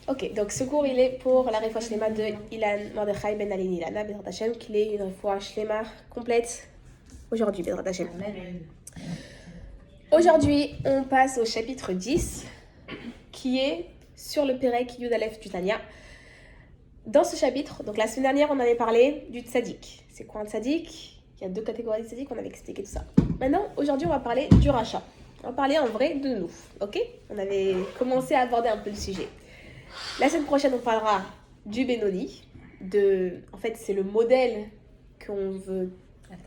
Ok, donc ce cours il est pour la refoua shlema de Ilan Mordechai Ben Alin Ilana Bezrat Hashem, qu'il est une refoua shlema complète aujourd'hui, Bezrat Hashem. Aujourd'hui, on passe au chapitre 10, qui est sur le Perek Yud Aleph du Tanya. Dans ce chapitre, donc la semaine dernière, on avait parlé du tzaddik. C'est quoi un tzaddik? Il y a deux catégories de tzaddik, on avait expliqué tout ça. Maintenant, aujourd'hui, on va parler du rachat. On va parler en vrai de nous, ok? On avait commencé à aborder un peu le sujet. La semaine prochaine, on parlera du Benoni. En fait, c'est le modèle qu'on veut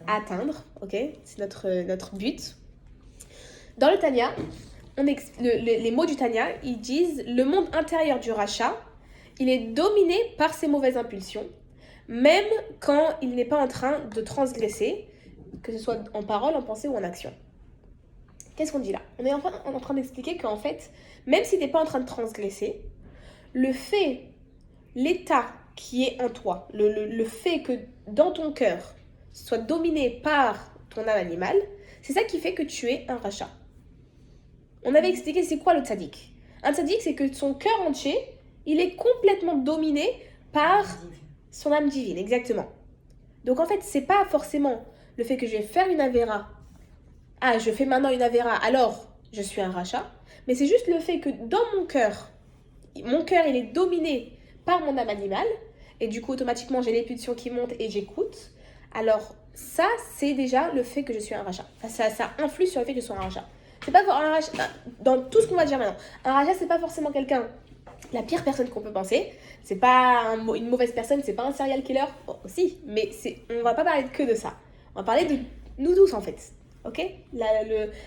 atteindre, ok? C'est notre but. Dans le Tanya, les mots du Tanya, ils disent le monde intérieur du rachat, il est dominé par ses mauvaises impulsions, même quand il n'est pas en train de transgresser, que ce soit en parole, en pensée ou en action. Qu'est-ce qu'on dit là? On est en train d'expliquer qu'en fait, même si tu n'es pas en train de transgresser, l'état qui est en toi, le fait que dans ton cœur soit dominé par ton âme animale, c'est ça qui fait que tu es un rachat. On avait expliqué c'est quoi le tzaddik. Un tzaddik, c'est que son cœur entier, il est complètement dominé par son âme divine, exactement. Donc en fait, c'est pas forcément le fait que je vais faire une avéra. Ah, je fais maintenant une avéra, alors je suis un rachat. Mais c'est juste le fait que dans mon cœur, il est dominé par mon âme animale. Et du coup, automatiquement, j'ai les pulsions qui montent et j'écoute. Alors ça, c'est déjà le fait que je suis un rachat. Enfin, ça influe sur le fait que je sois un rachat. C'est pas un rachat, dans tout ce qu'on va dire maintenant. Un rachat, c'est pas forcément quelqu'un, la pire personne qu'on peut penser. C'est pas une mauvaise personne, c'est pas un serial killer. Bon, aussi, mais on va pas parler que de ça. On va parler de nous tous en fait. Ok?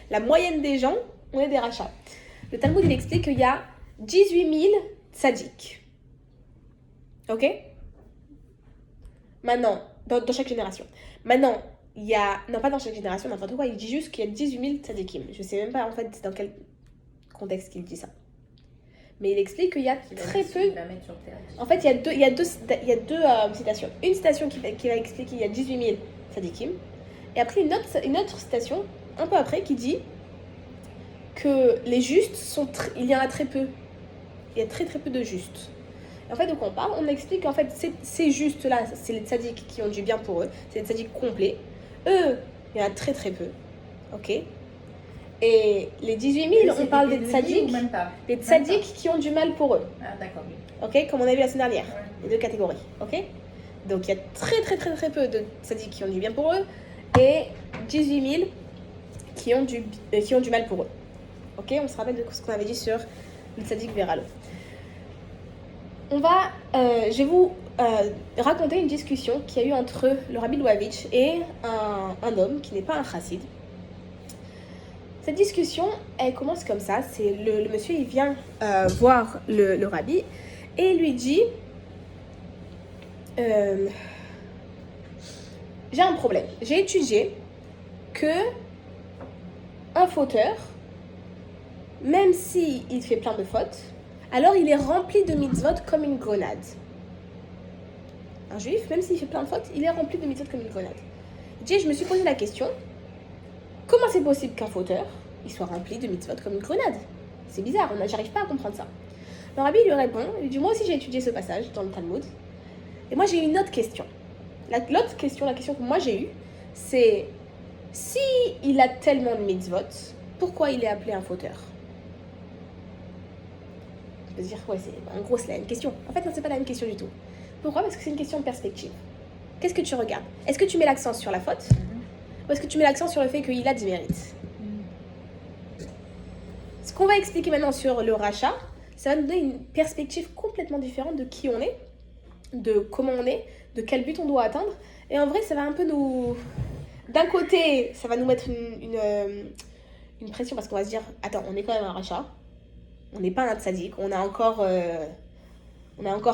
La moyenne des gens, on est des rachats. Le Talmud, il explique qu'il y a 18 000 tzaddik. Ok? Maintenant, dans chaque génération. Maintenant, il y a... Non, pas dans chaque génération, n'importe quoi. Il dit juste qu'il y a 18 000 tzaddikim. Je sais même pas, en fait, dans quel contexte qu'il dit ça. Mais il explique qu'il y a très peu... En fait, il y a deux citations. Une citation qui va expliquer qu'il y a 18 000 tzaddikim. Et après, une autre citation, un peu après, qui dit que les justes il y en a très peu. Il y a très très peu de justes. En fait, de quoi on parle? On explique qu'en fait, ces justes-là, c'est les tzaddiks qui ont du bien pour eux. C'est les tzaddiks complets. Eux, il y en a très très peu. Ok? Et les 18 000, on parle des tzaddiks. Les tzaddiks qui ont du mal pour eux. Ah, d'accord. Ok? Comme on a vu la semaine dernière. Ouais. Les deux catégories. Ok? Donc, il y a très très très très peu de tzaddiks qui ont du bien pour eux. Et 18 000 qui ont du mal pour eux. Ok? On se rappelle de ce qu'on avait dit sur le tzaddik Véralo. Je vais vous raconter une discussion qu'il y a eu entre le Rabbi Louavitch et un homme qui n'est pas un chassid. Cette discussion, elle commence comme ça. C'est le monsieur, il vient voir le Rabbi et il lui dit j'ai un problème. J'ai étudié que un fauteur, même s'il fait plein de fautes, alors il est rempli de mitzvot comme une grenade. Un juif, même s'il fait plein de fautes, il est rempli de mitzvot comme une grenade. Je me suis posé la question, comment c'est possible qu'un fauteur, il soit rempli de mitzvot comme une grenade? C'est bizarre, j'arrive pas à comprendre ça. Le Rabbi lui répond, il lui dit, moi aussi j'ai étudié ce passage dans le Talmud, et moi j'ai une autre question. La question que moi j'ai eue, c'est, si il a tellement de mitzvot, pourquoi il est appelé un fauteur? Je peux dire, ouais, en gros, c'est la même question. En fait, non, c'est pas la même question du tout. Pourquoi? Parce que c'est une question de perspective. Qu'est-ce que tu regardes? Est-ce que tu mets l'accent sur la faute? Ou est-ce que tu mets l'accent sur le fait qu'il a du mérite? Ce qu'on va expliquer maintenant sur le rachat, ça va nous donner une perspective complètement différente de qui on est, de comment on est, de quel but on doit atteindre. Et en vrai, ça va un peu nous... D'un côté, ça va nous mettre une pression parce qu'on va se dire, attends, on est quand même un rachat. On n'est pas un tzaddik, on a encore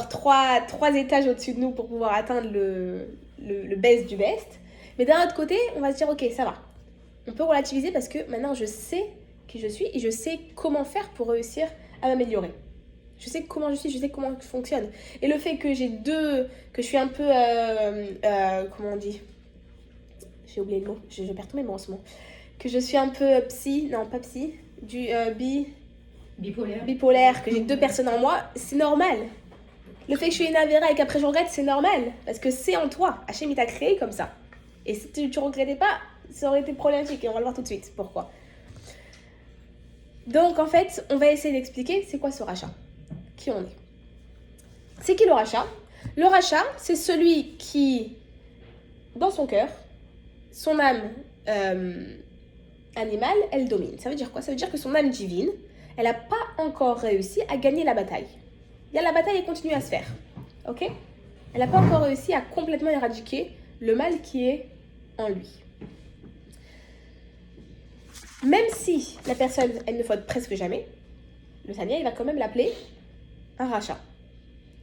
3 étages au-dessus de nous pour pouvoir atteindre le best du best. Mais d'un autre côté, on va se dire, ok, ça va. On peut relativiser parce que maintenant, je sais qui je suis et je sais comment faire pour réussir à m'améliorer. Je sais comment je suis, je sais comment je fonctionne. Et le fait que que je suis un peu, comment on dit? J'ai oublié le mot, je perds tous mes mots en ce moment. Que je suis un peu non pas psy, bipolaire, que j'ai deux personnes en moi, c'est normal. Le fait que je suis une Avera et qu'après je regrette, c'est normal. Parce que c'est en toi. Hachem, il t'a créé comme ça. Et si tu regrettais pas, ça aurait été problématique. Et on va le voir tout de suite. Pourquoi? Donc, en fait, on va essayer d'expliquer c'est quoi ce rachat. Qui on est. C'est qui le rachat? Le rachat, c'est celui qui, dans son cœur, son âme animale, elle domine. Ça veut dire quoi? Ça veut dire que son âme divine, elle n'a pas encore réussi à gagner la bataille. La bataille, elle continue à se faire. Ok? Elle n'a pas encore réussi à complètement éradiquer le mal qui est en lui. Même si la personne, elle ne faute presque jamais, le Tania, il va quand même l'appeler un rachat.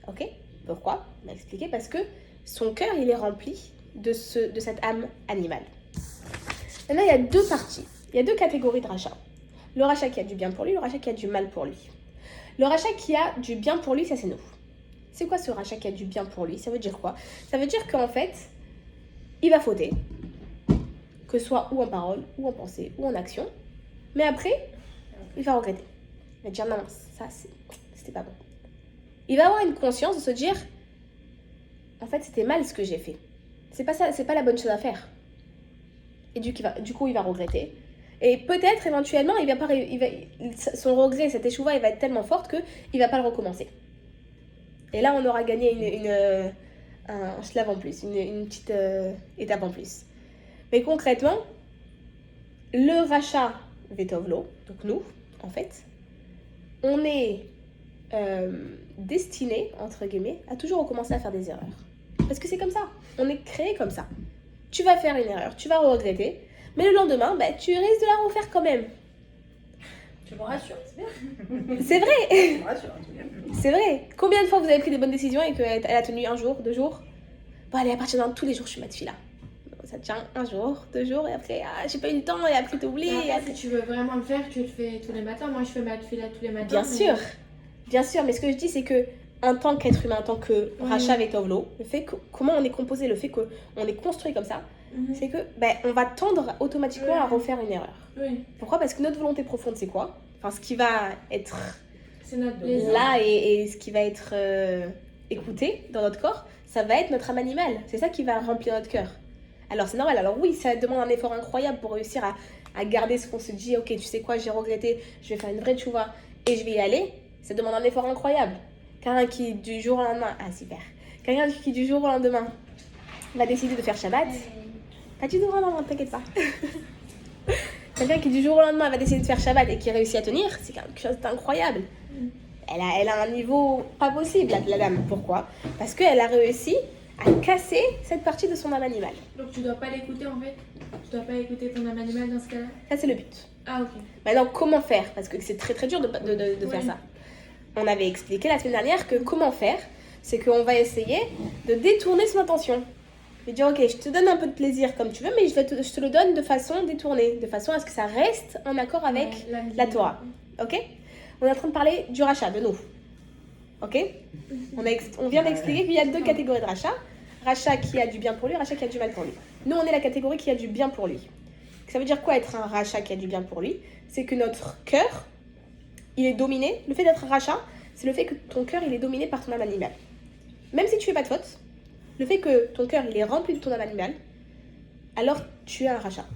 Ok? Pourquoi? On va expliquer. Parce que son cœur, il est rempli de cette âme animale. Maintenant, il y a deux parties. Il y a deux catégories de rachats. Le rachat qui a du bien pour lui, le rachat qui a du mal pour lui. Le rachat qui a du bien pour lui, ça c'est nous. C'est quoi ce rachat qui a du bien pour lui? Ça veut dire quoi? Ça veut dire qu'en fait, il va fauter. Que ce soit ou en parole, ou en pensée, ou en action. Mais après, il va regretter. Il va dire non, ça c'était pas bon. Il va avoir une conscience de se dire en fait, c'était mal ce que j'ai fait. C'est pas ça, c'est pas la bonne chose à faire. Et du coup, il va regretter. Et peut-être, éventuellement, son regret, cette échouva, il va être tellement forte qu'il ne va pas le recommencer. Et là, on aura gagné un shlave en plus, une petite étape en plus. Mais concrètement, le rachat Vetovlo, donc nous, en fait, on est destiné, entre guillemets, à toujours recommencer à faire des erreurs. Parce que c'est comme ça, on est créé comme ça. Tu vas faire une erreur, tu vas regretter, mais le lendemain, tu risques de la refaire quand même. Tu me rassures, c'est bien. C'est vrai. Tu me rassures, c'est bien. C'est vrai. Combien de fois vous avez pris des bonnes décisions et qu'elle a tenu un jour, 2 jours? Bon, allez, à partir d'un tous les jours, je suis ma fille là. Ça tient 1 jour, 2 jours, et après, j'ai pas eu le temps, et après t'oublies. Si tu veux vraiment le faire, tu le fais tous les matins. Moi, je fais ma fille là tous les matins. Bien sûr, mais ce que je dis, c'est que en tant qu'être humain, en tant que rachat Vetovlo, le fait que comment on est composé, le fait qu'on est construit comme ça, c'est que on va tendre automatiquement à refaire une erreur. Oui. Pourquoi? Parce que notre volonté profonde, c'est quoi? Enfin, ce qui va être c'est notre là et ce qui va être écouté dans notre corps, ça va être notre âme animale. C'est ça qui va remplir notre cœur. Alors c'est normal. Alors oui, ça demande un effort incroyable pour réussir à garder ce qu'on se dit. Ok, tu sais quoi, j'ai regretté, je vais faire une vraie tchouva et je vais y aller. Ça demande un effort incroyable. Quelqu'un qui du jour au lendemain, quelqu'un qui du jour au lendemain va décider de faire Shabbat. Pas du jour au lendemain, t'inquiète pas. Quelqu'un qui du jour au lendemain va décider de faire Shabbat et qui réussit à tenir, c'est quelque chose d'incroyable. Elle a un niveau pas possible, la dame. Pourquoi? Parce qu'elle a réussi à casser cette partie de son âme animale. Donc tu dois pas l'écouter en fait? Tu dois pas écouter ton âme animale dans ce cas-là? Ça, c'est le but. Ah, ok. Maintenant, comment faire? Parce que c'est très très dur de faire ça. On avait expliqué la semaine dernière que comment faire, c'est qu'on va essayer de détourner son attention. Et dire, ok, je te donne un peu de plaisir comme tu veux, mais je te le donne de façon détournée, de façon à ce que ça reste en accord avec la Torah. Ok? On est en train de parler du rachat, de nous. Ok? On vient d'expliquer qu'il y a 2 catégories de rachat. Rachat qui a du bien pour lui, rachat qui a du mal pour lui. Nous, on est la catégorie qui a du bien pour lui. Ça veut dire quoi être un rachat qui a du bien pour lui? C'est que notre cœur, il est dominé. Le fait d'être un rachat, c'est le fait que ton cœur, il est dominé par ton âme animale. Même si tu fais pas de faute, le fait que ton cœur, il est rempli de ton âme animale, alors tu es un rachat.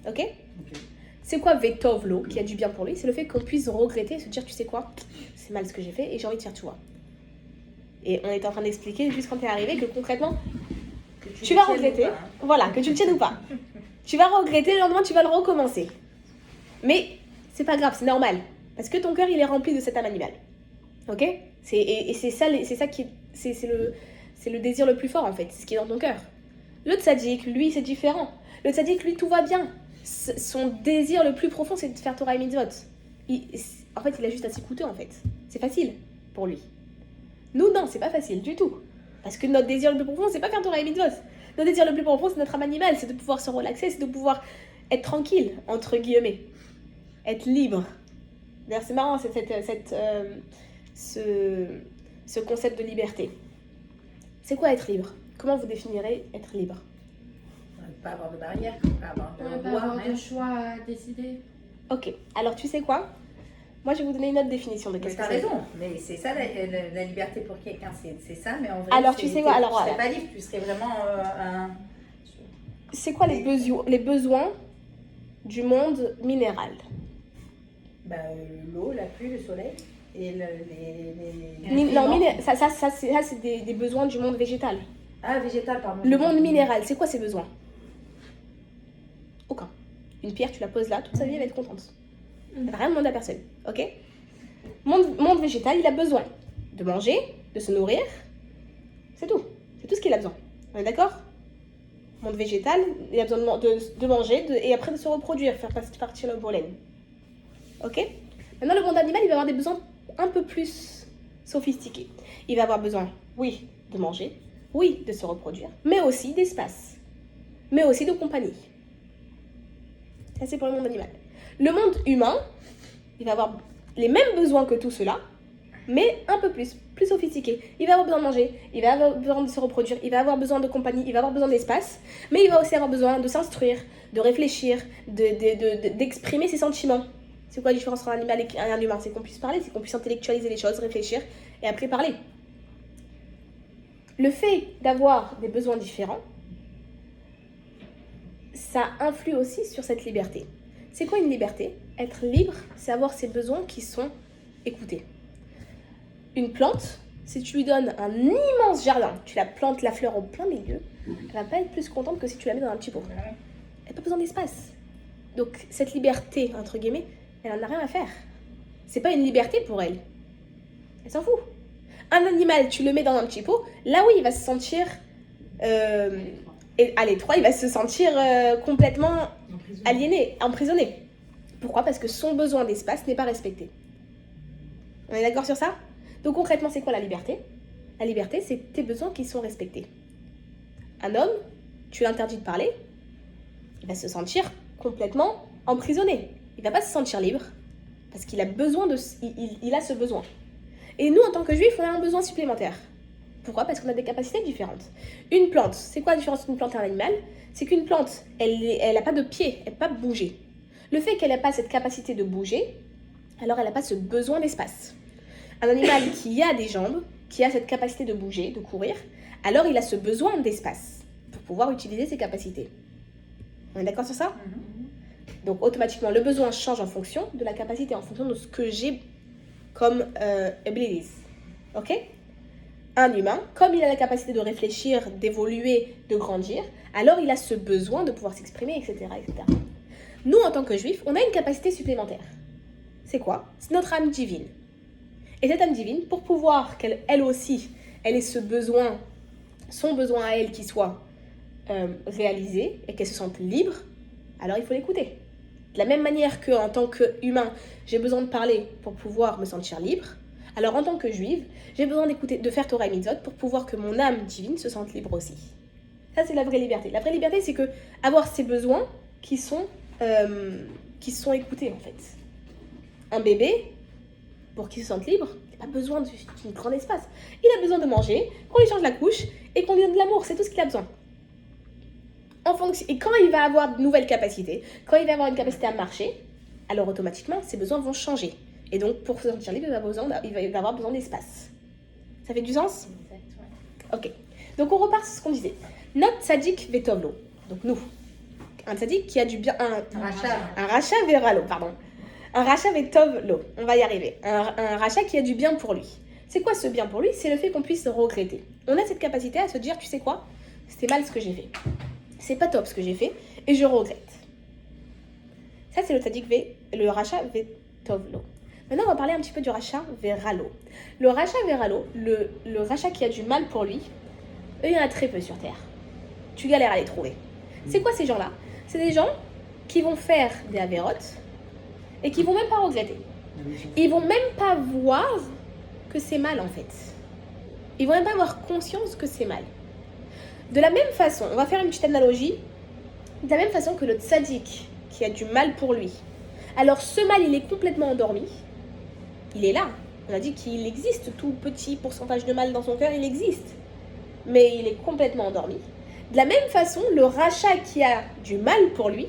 Ok? C'est quoi Vetovlo, qui a du bien pour lui? C'est le fait qu'on puisse regretter et se dire, tu sais quoi, c'est mal ce que j'ai fait et j'ai envie de faire tu vois. Et on est en train d'expliquer, juste quand tu es arrivé, que concrètement, tu vas regretter. Voilà, que tu le tiennes ou pas. Tu vas regretter, le lendemain, tu vas le recommencer. Mais c'est pas grave, c'est normal. Parce que ton cœur, il est rempli de cette âme animale. Ok? Et c'est ça qui... C'est le désir le plus fort, en fait. C'est ce qui est dans ton cœur. Le tzaddik, lui, c'est différent. Le tzaddik, lui, tout va bien. Son désir le plus profond, c'est de faire Torah et Mitzvot. En fait, il a juste à s'écouter, en fait. C'est facile pour lui. Nous, non, c'est pas facile du tout. Parce que notre désir le plus profond, c'est pas faire Torah et Mitzvot. Notre désir le plus profond, c'est notre âme animale. C'est de pouvoir se relaxer, c'est de pouvoir être tranquille, entre guillemets. Être libre. D'ailleurs, c'est marrant, ce concept de liberté. C'est quoi être libre? Comment vous définirez être libre? Pas avoir de barrière, pas avoir de Pas avoir de choix à décider. Ok, alors tu sais quoi? Moi, je vais vous donner une autre définition de Mais qu'est-ce que t'as c'est. raison, mais c'est ça la liberté pour quelqu'un, c'est ça, mais en vrai, Alors, tu sais quoi, alors, tu serais voilà. pas libre, tu serais vraiment un... C'est quoi les besoins du monde minéral? Bah, l'eau, la pluie, le soleil, et Non, c'est des besoins du monde végétal. Ah, végétal, pardon. Le monde minéral, c'est quoi ses besoins? Aucun. Une pierre, tu la poses là, toute sa vie, elle va être contente. Elle va rien demander à personne, ok? Monde végétal, il a besoin de manger, de se nourrir, c'est tout. C'est tout ce qu'il a besoin. On est d'accord? Monde végétal, il a besoin de manger et après de se reproduire, faire partir le pollen. Ok? Maintenant, le monde animal, il va avoir des besoins un peu plus sophistiqués. Il va avoir besoin, oui, de manger, oui, de se reproduire, mais aussi d'espace, mais aussi de compagnie. Ça, c'est pour le monde animal. Le monde humain, il va avoir les mêmes besoins que tout cela, mais un peu plus sophistiqué. Il va avoir besoin de manger, il va avoir besoin de se reproduire, il va avoir besoin de compagnie, il va avoir besoin d'espace, mais il va aussi avoir besoin de s'instruire, de réfléchir, d'exprimer ses sentiments. C'est quoi la différence entre un animal et un humain? C'est qu'on puisse parler, c'est qu'on puisse intellectualiser les choses, réfléchir et après parler. Le fait d'avoir des besoins différents, ça influe aussi sur cette liberté. C'est quoi une liberté? Être libre, c'est avoir ses besoins qui sont écoutés. Une plante, si tu lui donnes un immense jardin, tu la plantes la fleur au plein milieu, elle va pas être plus contente que si tu la mets dans un petit pot. Elle n'a pas besoin d'espace. Donc cette liberté, entre guillemets, elle en a rien à faire. C'est pas une liberté pour elle. Elle s'en fout. Un animal, tu le mets dans un petit pot, là oui, il va se sentir à l'étroit, il va se sentir complètement aliéné, emprisonné. Pourquoi? Parce que son besoin d'espace n'est pas respecté. On est d'accord sur ça? Donc concrètement, c'est quoi la liberté? La liberté, c'est tes besoins qui sont respectés. Un homme, tu l'interdis de parler, il va se sentir complètement emprisonné. Il va pas se sentir libre parce qu'il a besoin il a ce besoin. Et nous, en tant que juifs, on a un besoin supplémentaire. Pourquoi? Parce qu'on a des capacités différentes. Une plante, c'est quoi la différence entre une plante et un animal? C'est qu'une plante, elle n'a pas de pied, elle ne peut pas bouger. Le fait qu'elle n'a pas cette capacité de bouger, alors elle n'a pas ce besoin d'espace. Un animal qui a des jambes, qui a cette capacité de bouger, de courir, alors il a ce besoin d'espace pour pouvoir utiliser ses capacités. On est d'accord sur ça? Donc automatiquement, le besoin change en fonction de la capacité, en fonction de ce que j'ai comme abilities. Ok? Un humain, comme il a la capacité de réfléchir, d'évoluer, de grandir, alors il a ce besoin de pouvoir s'exprimer, etc., etc. Nous, en tant que juifs, on a une capacité supplémentaire. C'est quoi? C'est notre âme divine. Et cette âme divine, pour pouvoir qu'elle aussi, elle ait ce besoin, son besoin à elle qui soit réalisé et qu'elle se sente libre, alors il faut l'écouter. De la même manière qu'en tant qu'humain, j'ai besoin de parler pour pouvoir me sentir libre, alors en tant que juive, j'ai besoin d'écouter, de faire Torah et Mitzvot pour pouvoir que mon âme divine se sente libre aussi. Ça, c'est la vraie liberté. La vraie liberté, c'est que avoir ces besoins qui sont écoutés, en fait. Un bébé, pour qu'il se sente libre, il n'a pas besoin d'un grand espace. Il a besoin de manger, qu'on lui change la couche et qu'on lui donne de l'amour. C'est tout ce qu'il a besoin. Et quand il va avoir de nouvelles capacités, quand il va avoir une capacité à marcher, alors automatiquement, ses besoins vont changer. Et donc, pour se sentir libre, il va avoir besoin d'espace. Ça fait du sens? Ok. Donc, on repart sur ce qu'on disait. Notre tzaddik vetovlo. Donc, nous. Un tzaddik qui a du bien... Un rachat veralo, pardon. Un rachat vetovlo. On va y arriver. Un rachat qui a du bien pour lui. C'est quoi ce bien pour lui? C'est le fait qu'on puisse regretter. On a cette capacité à se dire, tu sais quoi? C'était mal ce que j'ai fait. C'est pas top ce que j'ai fait et je regrette. Ça, c'est le tzaddik le rachat vetovlo. Maintenant, on va parler un petit peu du rachat veralo. Le rachat veralo, le rachat qui a du mal pour lui, eux, il y en a très peu sur Terre. Tu galères à les trouver. C'est quoi ces gens-là? C'est des gens qui vont faire des avérotes et qui vont même pas regretter. Ils vont même pas voir que c'est mal, en fait. Ils vont même pas avoir conscience que c'est mal. De la même façon, on va faire une petite analogie, de la même façon que le tzaddik qui a du mal pour lui. Alors ce mal, il est complètement endormi. Il est là. On a dit qu'il existe, tout petit pourcentage de mal dans son cœur, il existe. Mais il est complètement endormi. De la même façon, le rachat qui a du mal pour lui,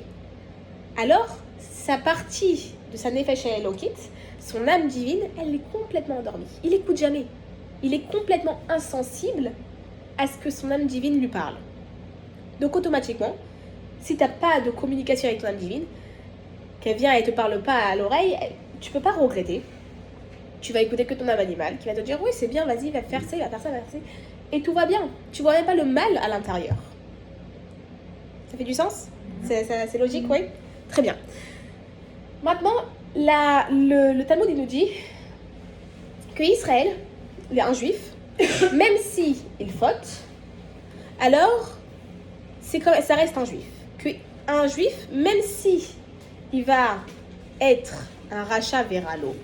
alors sa partie de sa nefesh elokit son âme divine, elle est complètement endormie. Il écoute jamais. Il est complètement insensible à ce que son âme divine lui parle. Donc automatiquement, si tu n'as pas de communication avec ton âme divine, qu'elle vient et te parle pas à l'oreille, tu peux pas regretter. Tu vas écouter que ton âme animale qui va te dire oui c'est bien, vas-y, va faire ça, va faire ça, va faire ça. Et tout va bien. Tu vois même pas le mal à l'intérieur. Ça fait du sens? C'est logique, oui? Très bien. Maintenant, le Talmud il nous dit que Israël, un juif, même si il faute, alors ça reste un juif. Un juif, même si il va être un rachat véralo,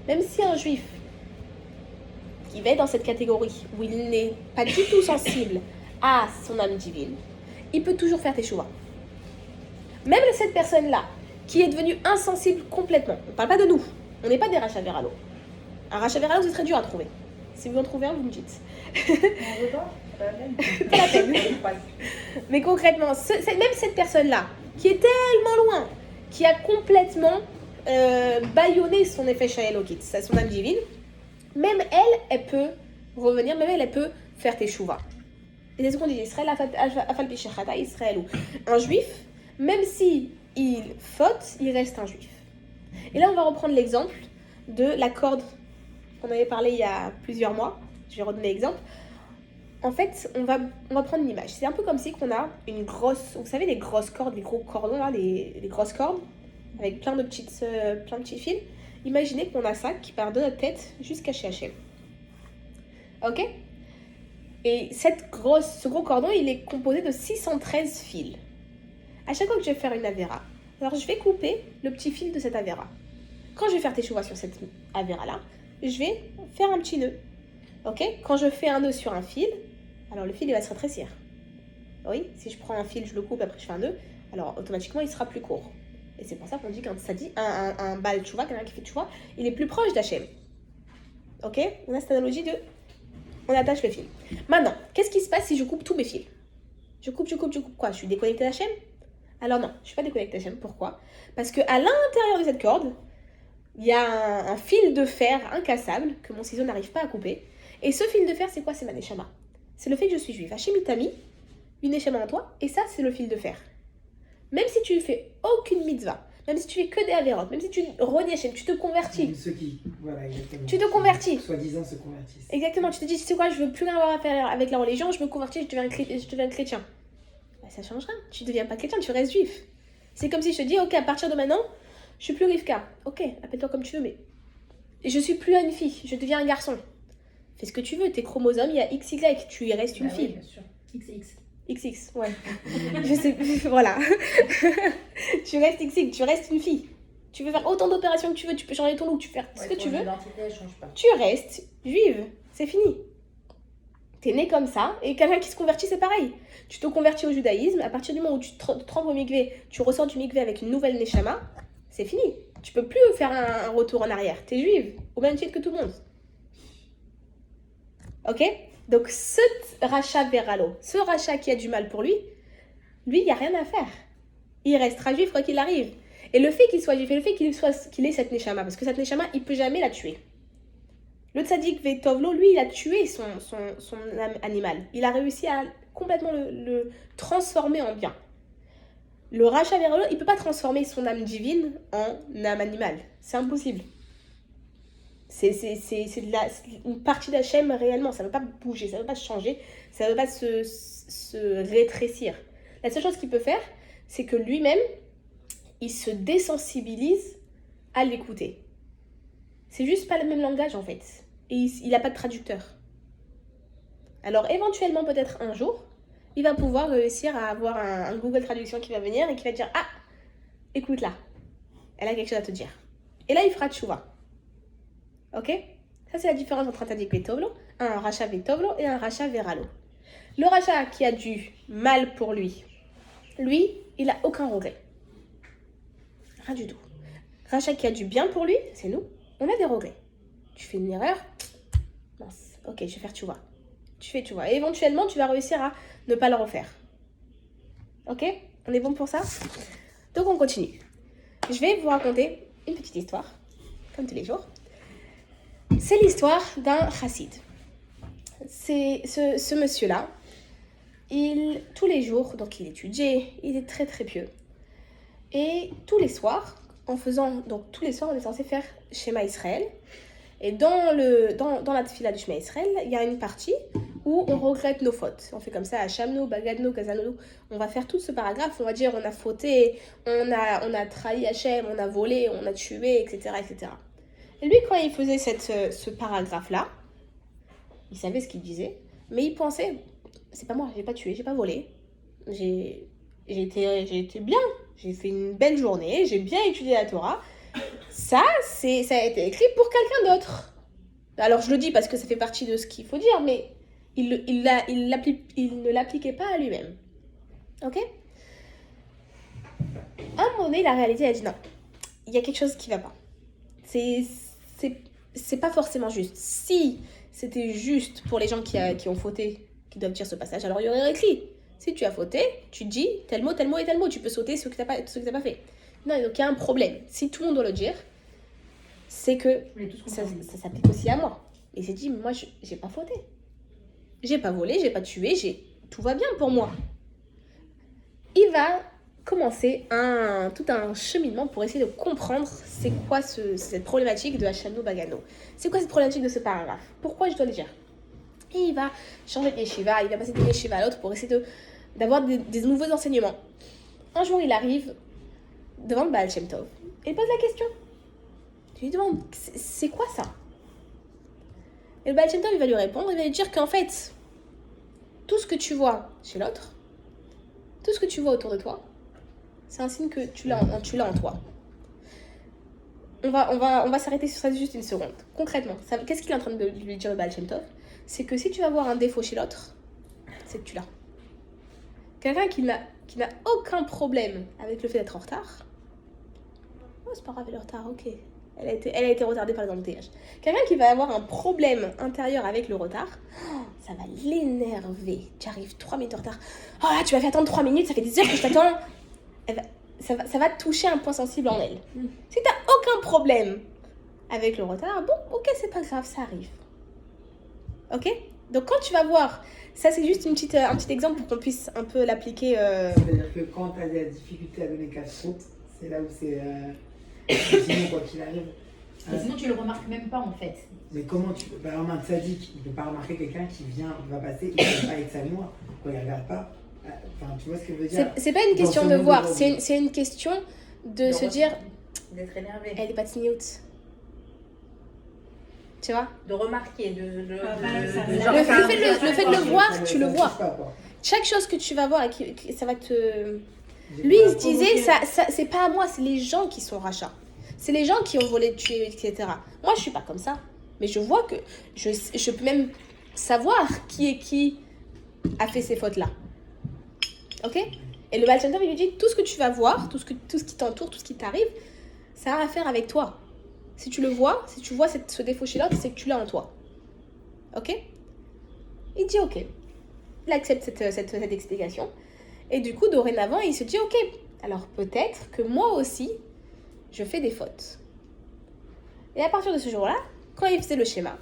même si un juif qui va être dans cette catégorie où il n'est pas du tout sensible à son âme divine, il peut toujours faire teshuva. Même cette personne-là, qui est devenue insensible complètement, on ne parle pas de nous, on n'est pas des rachats véralo. Un rachat véralo, c'est très dur à trouver. Si vous en trouvez un, vous me dites. On veut pas? Pas la peine. Mais concrètement, même cette personne-là, qui est tellement loin, qui a complètement bâillonné son effet Shaelokit, son âme divine, même elle peut revenir, même elle peut faire teshuva. Et c'est ce qu'on dit, Israël, afal pichachata, Israël, un juif, même si il faute, il reste un juif. Et là, on va reprendre l'exemple de la corde qu'on avait parlé il y a plusieurs mois. Je vais redonner l'exemple. En fait, on va prendre une image. C'est un peu comme si on a une grosse, vous savez, les grosses cordes, les gros cordons là, les grosses cordes, avec plein de petits fils. Imaginez qu'on a ça qui part de notre tête jusqu'à chez Hachem. Ok? Et ce gros cordon, il est composé de 613 fils. À chaque fois que je vais faire une avéra, alors je vais couper le petit fil de cette avéra. Quand je vais faire teshuva sur cette avéra-là, je vais faire un petit nœud. Ok? Quand je fais un nœud sur un fil, alors le fil il va se rétrécir. Oui, si je prends un fil, je le coupe, après je fais un nœud, alors automatiquement il sera plus court. Et c'est pour ça qu'on dit quand ça dit un bal tchouva, quelqu'un qui fait tchouva, il est plus proche d'Hachem. Ok? On a cette analogie de on attache le fil. Maintenant, qu'est-ce qui se passe si je coupe tous mes fils? Je coupe quoi? Je suis déconnectée d'Hachem? Alors non, je ne suis pas déconnectée d'Hachem. Pourquoi? Parce qu'à l'intérieur de cette corde, il y a un fil de fer incassable que mon ciseau n'arrive pas à couper. Et ce fil de fer, c'est quoi? C'est ma neshama. C'est le fait que je suis juive. Hachem il t'a mis une neshama en toi, et ça, c'est le fil de fer. Même si tu ne fais aucune mitzvah, même si tu fais que des avérotes, même si tu renies Hachem, tu te convertis. Ceux qui, voilà, exactement. Tu te convertis. Soi-disant se convertissent. Exactement, tu te dis, tu sais quoi, je veux plus rien avoir à faire avec la religion, je me convertis, je deviens chrétien. Bah, ça change rien, tu ne deviens pas chrétien, tu restes juif. C'est comme si je te dis, ok, à partir de maintenant, je suis plus Rivka. Ok, appelle-toi comme tu veux, mais je suis plus une fille, je deviens un garçon. Fais ce que tu veux, tes chromosomes, il y a XY, tu y restes une fille. Oui, bien sûr. XX. XX, ouais. Je sais, voilà. Tu restes XX, tu restes une fille. Tu veux faire autant d'opérations que tu veux, tu peux changer ton look, tu peux faire ce que tu veux. L'identité, elle change pas. Tu restes juive, c'est fini. T'es né comme ça, et quelqu'un qui se convertit, c'est pareil. Tu te convertis au judaïsme, à partir du moment où tu te trempes au mikvé, tu ressors du mikvé avec une nouvelle neshama, c'est fini. Tu peux plus faire un retour en arrière. T'es juive, au même titre que tout le monde. Ok? Donc ce rachat véralo, ce rachat qui a du mal pour lui, il n'y a rien à faire. Il restera juif quoi qu'il arrive. Et le fait qu'il soit juif, et le fait qu'il ait cette neshama, parce que cette neshama, il ne peut jamais la tuer. Le tzaddik Vetovlo, lui, il a tué son âme animale. Il a réussi à complètement le transformer en bien. Le rachat véralo, il ne peut pas transformer son âme divine en âme animale. C'est impossible. C'est une partie d'Hachem réellement, ça ne veut pas bouger, ça ne veut pas changer, ça ne veut pas se rétrécir. La seule chose qu'il peut faire, c'est que lui-même, il se désensibilise à l'écouter. C'est juste pas le même langage en fait, et il n'a pas de traducteur. Alors éventuellement, peut-être un jour, il va pouvoir réussir à avoir un Google Traduction qui va venir et qui va dire « Ah, écoute là, elle a quelque chose à te dire. » Et là, il fera tchouva. Ok? Ça, c'est la différence entre un tzaddik vetovlo, un rachat vetovlo et un rachat véralo. Le rachat qui a du mal pour lui, il n'a aucun regret. Rien du tout. Rachat qui a du bien pour lui, c'est nous, on a des regrets. Tu fais une erreur, mince, ok, je vais faire tchouva. Tu fais tchouva. Et éventuellement, tu vas réussir à ne pas le refaire. Ok? On est bon pour ça? Donc, on continue. Je vais vous raconter une petite histoire. comme tous les jours. C'est l'histoire d'un chassid. C'est ce monsieur-là, tous les jours, donc il étudiait, il est très très pieux. Et tous les soirs, tous les soirs, on est censé faire Shema Israël. Et dans la tefila du Shema Israël, il y a une partie où on regrette nos fautes. On fait comme ça, Hachamno, Bagadno, Kazano. On va faire tout ce paragraphe, on va dire on a fauté, on a trahi Hachem, on a volé, on a tué, etc. etc. Et lui, quand il faisait ce paragraphe-là, il savait ce qu'il disait, mais il pensait, c'est pas moi, j'ai pas tué, j'ai pas volé, j'ai été bien, j'ai fait une belle journée, j'ai bien étudié la Torah. Ça a été écrit pour quelqu'un d'autre. Alors je le dis parce que ça fait partie de ce qu'il faut dire, mais il ne l'appliquait pas à lui-même. Ok ? À un moment donné, il a réalisé, il a dit non, il y a quelque chose qui va pas. C'est pas forcément juste. Si c'était juste pour les gens qui ont fauté, qui doivent dire ce passage, alors il y aurait écrit. Si tu as fauté, tu dis tel mot et tel mot. Tu peux sauter ce que tu n'as pas fait. Non, donc il y a un problème. Si tout le monde doit le dire, c'est que ça s'applique aussi à moi. Et il s'est dit, moi, j'ai pas fauté. J'ai pas volé, j'ai pas tué, tout va bien pour moi. Il va commencer tout un cheminement pour essayer de comprendre c'est quoi cette problématique de Hachamno Bagano. C'est quoi cette problématique de ce paragraphe? Pourquoi je dois le dire? Et il va changer de yeshiva, il va passer d'une yeshiva à l'autre pour essayer d'avoir des nouveaux enseignements. Un jour, il arrive devant le Baal Shem Tov et il pose la question. Tu lui demandes, c'est quoi ça? Et le Baal Shem Tov, il va lui répondre, il va lui dire qu'en fait, tout ce que tu vois chez l'autre, tout ce que tu vois autour de toi, c'est un signe que tu l'as en toi. On va s'arrêter sur ça juste une seconde. Concrètement, qu'est-ce qu'il est en train de lui dire le Baal Shem Tov? C'est que si tu vas voir un défaut chez l'autre, c'est que tu l'as. Quelqu'un qui n'a aucun problème avec le fait d'être en retard. Oh, c'est pas grave, elle est en retard, ok. Elle a été retardée par les embouteillages. Quelqu'un qui va avoir un problème intérieur avec le retard, ça va l'énerver. Tu arrives 3 minutes en retard. Oh là, tu m'as fait attendre 3 minutes, ça fait des heures que je t'attends. Ça va toucher un point sensible en elle. Si t'as aucun problème avec le retard, bon, ok, c'est pas grave, ça arrive. Ok? Donc quand tu vas voir, ça c'est juste un petit exemple pour qu'on puisse un peu l'appliquer. C'est-à-dire que quand tu as des difficultés à donner 4 fautes, c'est là où c'est sinon quoi qu'il arrive. Et sinon tu le remarques même pas en fait. Mais comment tu peux... Par exemple, un tzaddik, il ne peut pas remarquer quelqu'un qui va passer, il ne peut pas être salmois quand il ne regarde pas. Enfin, tu vois ce que je veux dire? C'est pas une question de voir, c'est une question de se dire... D'être énervé. Elle est pas tignoute. Tu vois? De remarquer, le fait de le voir, tu le vois. Chaque chose que tu vas voir, ça va te... Lui, il se disait, ça, c'est pas à moi, c'est les gens qui sont rachats. C'est les gens qui ont volé, tué, etc. Moi, je suis pas comme ça. Mais je vois que... Je peux même savoir qui a fait ces fautes-là. Ok? Et le Baal Shem Tov, il lui dit, tout ce que tu vas voir, tout ce qui t'entoure, tout ce qui t'arrive, ça a à faire avec toi. Si tu le vois, si tu vois ce défaut chez l'autre, c'est que tu l'as en toi. Ok? Il dit ok. Il accepte cette explication. Et du coup, dorénavant, il se dit ok, alors peut-être que moi aussi, je fais des fautes. Et à partir de ce jour-là, quand il faisait le schéma,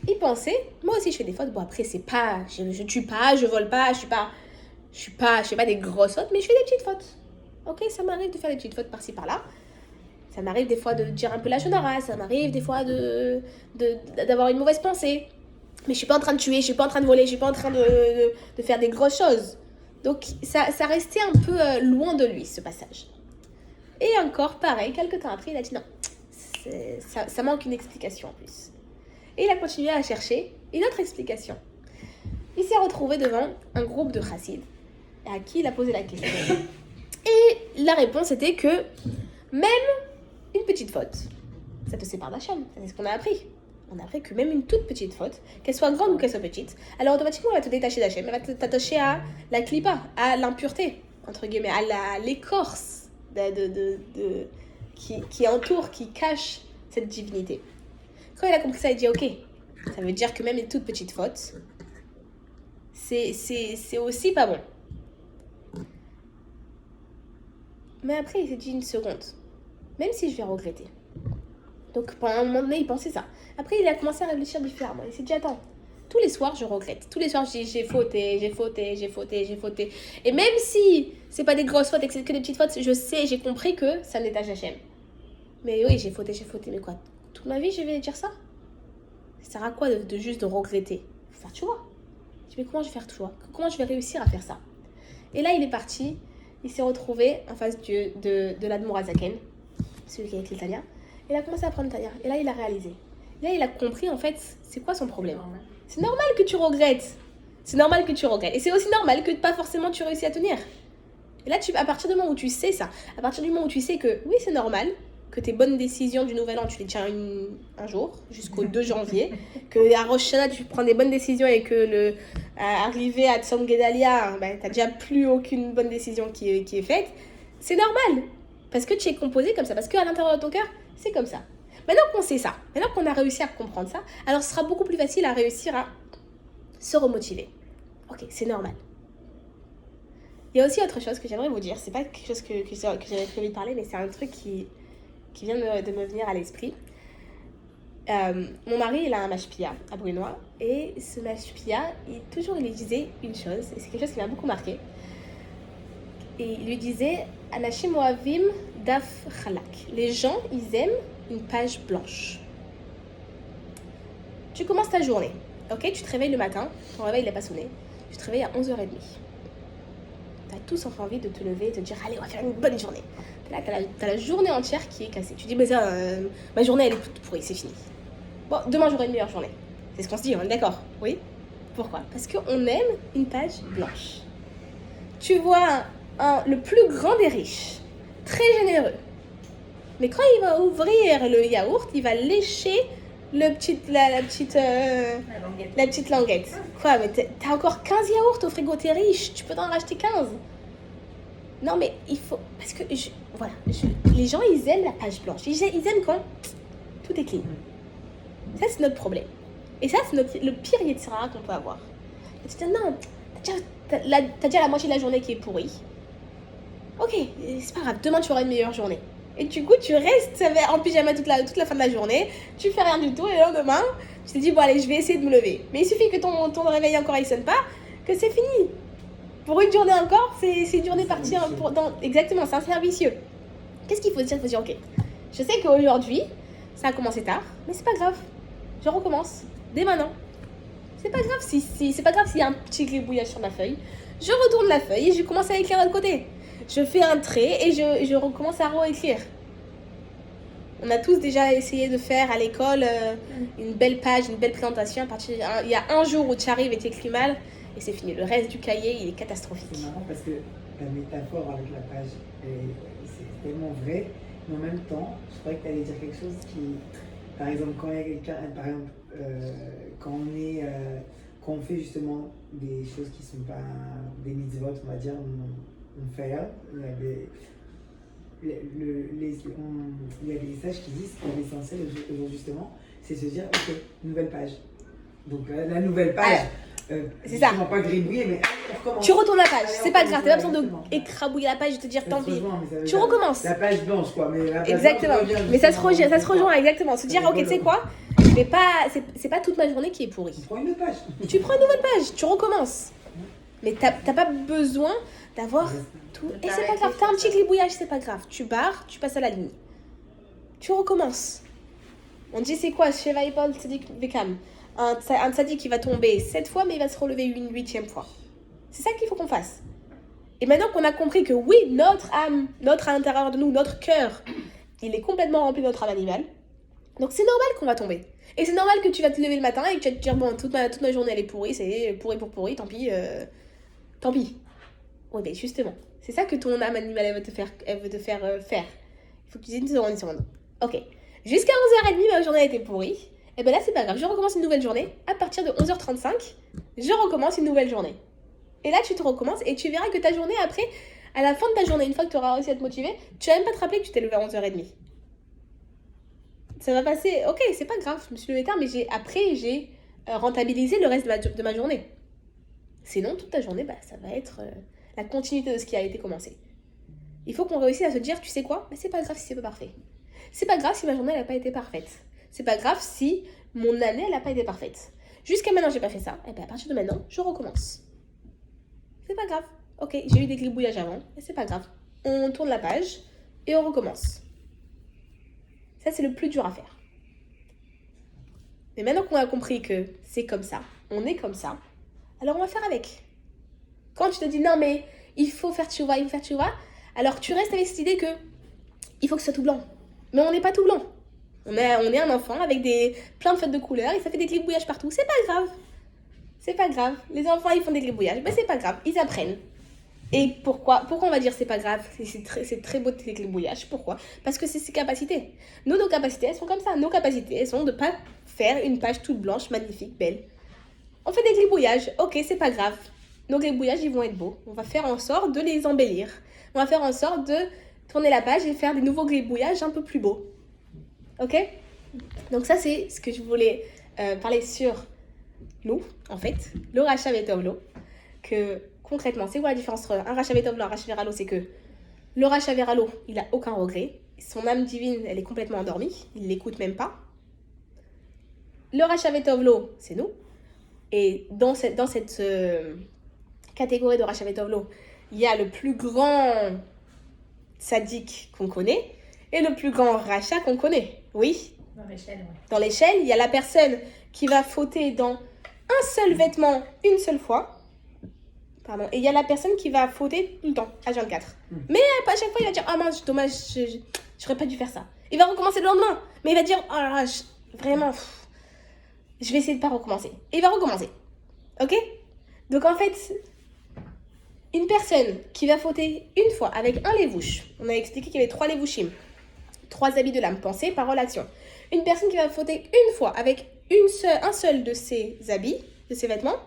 il pensait, moi aussi je fais des fautes. Bon après, c'est pas, je tue pas, je vole pas, je fais pas des grosses fautes, mais je fais des petites fautes. Ok, ça m'arrive de faire des petites fautes par-ci par-là. Ça m'arrive des fois de dire un peu la shonara, ça m'arrive des fois d'avoir une mauvaise pensée. Mais je suis pas en train de tuer, je suis pas en train de voler, je suis pas en train de faire des grosses choses. Donc ça restait un peu loin de lui, ce passage. Et encore, pareil, quelques temps après, il a dit non, ça manque une explication en plus. Et il a continué à chercher une autre explication. Il s'est retrouvé devant un groupe de chassides à qui il a posé la question. Et la réponse était que même une petite faute, ça te sépare d'Hachem. C'est ce qu'on a appris. On a appris que même une toute petite faute, qu'elle soit grande ou qu'elle soit petite, alors automatiquement elle va te détacher d'Hachem, elle va t'attacher à la klipa, à l'impureté, entre guillemets, à l'écorce qui entoure, qui cache cette divinité. Quand il a compris ça, il dit ok, ça veut dire que même une toute petite faute, c'est aussi pas bon. Mais après il s'est dit une seconde, même si je vais regretter, Donc pendant un moment donné, il pensait ça. Après, il a commencé à réfléchir différemment. Il s'est dit, attends, tous les soirs, je regrette. Tous les soirs, je dis, j'ai fauté. Et même si c'est pas des grosses fautes et que c'est que des petites fautes, je sais, j'ai compris que ça n'est à Hachem. Mais oui, j'ai fauté. Mais quoi, toute ma vie, je vais dire ça? Ça sert à quoi de juste de regretter? Faut faire tu vois. Je dis, mais comment je vais faire tu vois? Comment je vais réussir à faire ça? Et là, il est parti. Il s'est retrouvé en face de l'Admour Azaken, celui qui a écrit le Tanya. Il a commencé à apprendre le Tanya. Et là, il a réalisé. Là, il a compris, en fait, c'est quoi son problème. C'est normal que tu regrettes. Et c'est aussi normal que pas forcément tu réussis à tenir. Et là, à partir du moment où tu sais ça, à partir du moment où tu sais que oui, c'est normal, que tes bonnes décisions du Nouvel An, tu les tiens un jour, jusqu'au 2 janvier, que à Rosh Hashanah, tu prends des bonnes décisions et que arrivé à Tzom Gedalia, t'as déjà plus aucune bonne décision qui est faite, c'est normal. Parce que tu es composé comme ça, parce qu'à l'intérieur de ton cœur, c'est comme ça. Maintenant qu'on sait ça, maintenant qu'on a réussi à comprendre ça, alors ce sera beaucoup plus facile à réussir à se remotiver. Ok, c'est normal. Il y a aussi autre chose que j'aimerais vous dire, c'est pas quelque chose que j'avais prévu de parler, mais c'est un truc qui vient de me venir à l'esprit. Mon mari, il a un mashpia à Brunois, et ce mashpia, il disait une chose, et c'est quelque chose qui m'a beaucoup marqué. Et il lui disait, Anashim Oavim Daf Chalak. Les gens, ils aiment une page blanche. Tu commences ta journée, ok? Tu te réveilles le matin, ton réveil il n'a pas sonné, tu te réveilles à 11h30. T'as tous envie de te lever et de te dire, allez, on va faire une bonne journée. Là, t'as la journée entière qui est cassée. Tu dis, mais ça, ma journée, elle est toute pourrie, c'est fini. Bon, demain, j'aurai une meilleure journée. C'est ce qu'on se dit, on est d'accord? Oui? Pourquoi? Parce qu'on aime une page blanche. Tu vois le plus grand des riches, très généreux. Mais quand il va ouvrir le yaourt, il va lécher la petite languette. Quoi, mais t'as encore 15 yaourts au frigo, t'es riche, tu peux t'en racheter 15. Non, mais il faut... Parce que, les gens, ils aiment la page blanche. Ils aiment quand tout est clean. Ça, c'est notre problème. Et ça, c'est le pire Yetzirah qu'on peut avoir. Et tu te dis, non, t'as déjà la moitié de la journée qui est pourrie. Ok, c'est pas grave, demain, tu auras une meilleure journée. Et du coup, tu restes en pyjama toute la fin de la journée, tu fais rien du tout, et le lendemain, tu te dis, bon allez, je vais essayer de me lever. Mais il suffit que ton réveil encore, il sonne pas, que c'est fini. Pour une journée encore, c'est une journée partie. Exactement, c'est un cercle vicieux. Qu'est-ce qu'il faut dire? Il faut dire, ok, je sais qu'aujourd'hui, ça a commencé tard, mais c'est pas grave. Je recommence, dès maintenant. C'est pas grave c'est pas grave s'il y a un petit gribouillage sur ma feuille. Je retourne la feuille et je commence à écrire de l'autre côté. Je fais un trait et je recommence à réécrire. On a tous déjà essayé de faire à l'école une belle page, une belle présentation. Il y a un jour où tu arrives et tu écris mal et c'est fini. Le reste du cahier, il est catastrophique. C'est marrant parce que ta métaphore avec la page, c'est tellement vrai, mais en même temps, je croyais que tu allais dire quelque chose qui, par exemple, quand il y a quelqu'un, par exemple, quand on fait justement des choses qui ne sont pas des mitzvot, on va dire, on fait, il y a des sages qui disent que l'essentiel justement, c'est se dire, ok, nouvelle page. Donc la nouvelle page, c'est ça. Pas gribouiller, mais on recommence. Tu retournes la page, c'est pas grave, t'as pas besoin exactement. d'écrabouiller la page et de te dire tant pis. Tu dire recommences. La page blanche, quoi. Mais la page exactement. blanche, Mais ça se rejoint, exactement. Se dire, ok, tu sais quoi, c'est pas toute ma journée qui est pourrie. Tu prends une autre page. Tu prends une nouvelle page, tu recommences. Mais t'as pas besoin d'avoir tout. Et c'est pas grave, t'as un petit gribouillage, c'est pas grave. Tu barres, tu passes à la ligne. Tu recommences. On dit c'est quoi, Sheva Ipol Tzadik Vekam. Un tzadik qui va tomber 7 fois, mais il va se relever une 8e fois. C'est ça qu'il faut qu'on fasse. Et maintenant qu'on a compris que oui, notre âme, à l'intérieur de nous, notre cœur, il est complètement rempli de notre âme animale. Donc c'est normal qu'on va tomber. Et c'est normal que tu vas te lever le matin et que tu vas te dire, bon, toute ma journée elle est pourrie, c'est pourri pour pourri, tant pis. Oui, mais justement, c'est ça que ton âme animale, elle veut te faire faire. Il faut que tu dises une seconde. Ok, jusqu'à 11h30, ma journée a été pourrie. Et ben là, c'est pas grave, je recommence une nouvelle journée. À partir de 11h35, je recommence une nouvelle journée. Et là, tu te recommences et tu verras que ta journée, après, à la fin de ta journée, une fois que tu auras réussi à te motiver, tu vas même pas te rappeler que tu t'es levé à 11h30. Ça va passer, ok, c'est pas grave, je me suis levée tard, mais j'ai rentabilisé le reste de ma journée. Sinon, toute ta journée, ça va être la continuité de ce qui a été commencé. Il faut qu'on réussisse à se dire, tu sais quoi, c'est pas grave si c'est pas parfait. C'est pas grave si ma journée elle n'a pas été parfaite. C'est pas grave si mon année elle n'a pas été parfaite. Jusqu'à maintenant j'ai pas fait ça. Et bien à partir de maintenant, je recommence. C'est pas grave. Ok, j'ai eu des gribouillages avant, mais c'est pas grave. On tourne la page et on recommence. Ça c'est le plus dur à faire. Mais maintenant qu'on a compris que c'est comme ça, on est comme ça, alors on va faire avec. Quand tu te dis non mais il faut faire tchouva, alors tu restes avec cette idée que il faut que ce soit tout blanc. Mais on n'est pas tout blanc. On est un enfant avec plein de feuilles de couleurs et ça fait des gribouillages partout. C'est pas grave. C'est pas grave. Les enfants ils font des gribouillages, mais c'est pas grave, ils apprennent. Et pourquoi on va dire c'est pas grave? C'est très beau de les gribouillages. Pourquoi? Parce que c'est ses capacités. Nos capacités elles sont comme ça. Nos capacités elles sont de pas faire une page toute blanche, magnifique, belle. On fait des gribouillages, ok, c'est pas grave. Nos gribouillages, ils vont être beaux. On va faire en sorte de les embellir. On va faire en sorte de tourner la page et faire des nouveaux gribouillages un peu plus beaux. Ok? Donc ça, c'est ce que je voulais parler sur nous, en fait. Le Racha Vetovlo. Que concrètement, c'est quoi la différence entre un Racha Vetovlo et un Racha Veralo? C'est que le Racha Veralo, il a aucun regret. Son âme divine, elle est complètement endormie. Il l'écoute même pas. Le Racha Vetovlo, c'est nous. Et dans cette catégorie de Racha Vetovlo, il y a le plus grand sadique qu'on connaît et le plus grand rachat qu'on connaît. Oui. Dans l'échelle, oui. Dans l'échelle, il y a la personne qui va fauter dans un seul vêtement une seule fois. Pardon. Et il y a la personne qui va fauter tout le temps, H24. Mais à chaque fois, il va dire « Ah mince, dommage, j'aurais pas dû faire ça. » Il va recommencer le lendemain. Mais il va dire « Oh là là, vraiment, je vais essayer de pas recommencer. » Et il va recommencer. Ok? Donc en fait, une personne qui va fauter une fois avec un lévouche, on a expliqué qu'il y avait 3 lévouchim, 3 habits de l'âme, pensée, parole, action. Une personne qui va fauter une fois avec un seul de ses habits, de ses vêtements,